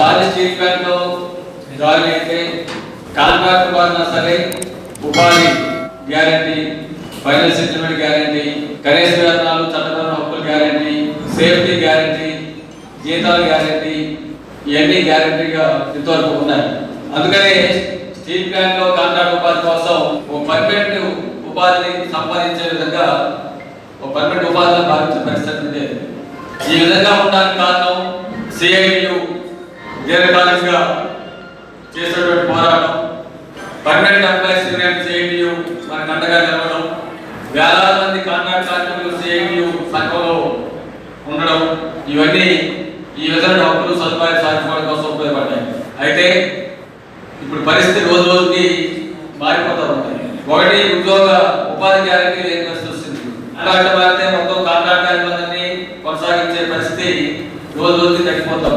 రాజ steel plant లో join అయితే contract బారినా సరే ఉపాధి గ్యారంటీ, ఫైనల్ సెటిల్మెంట్ గ్యారంటీ, కనీస వేతనాలు, చట్టపరమైన హక్కుల గ్యారంటీ, సేఫ్టీ గ్యారంటీ, జీతాల గ్యారంటీ, ఇవన్నీ గ్యారంటీగా ఇంతవరకు ఉన్నాయి. అందుకనే స్టీల్ ప్లాంట్ లో కాంట్రాక్ట్ ఉపాధి కోసం ఒక పర్మనెంట్ ఉపాధిని సంపాదించే విధంగా ఒక పర్మనెంట్ ఉపాధిని భావించే పరిస్థితి ఉంది. ఈ విధంగా ఉండడానికి కారణం సిఐటియు దీర్ఘకాలికంగా చేసినటువంటి పోరాటం, పర్మనెంట్ ఎంప్లాయీస్ యూనియన్ సిఐటియు మనకు అండగా నిలవడం, వేలాది మంది కాంట్రాక్ట్ కార్మికులు సిఐటియు సంఘంలో ఉండడం, ఇవన్నీ ఈ విధంగా హక్కులు సదుపాయాలు సాధించుకోవడం కోసం ఉపయోగపడ్డాయి. అయితే ఇప్పుడు పరిస్థితి రోజు రోజుకి మారిపోతూ ఉంది. ఒకటి, ఉపాధి గ్యారంటీ లేని పరిస్థితి వస్తుంది. కాంట్రాక్ట్ మారితే మొత్తం కాంట్రాక్ట్ కార్మికులని కొనసాగించే పరిస్థితి రోజు రోజుకి తగ్గిపోతాం.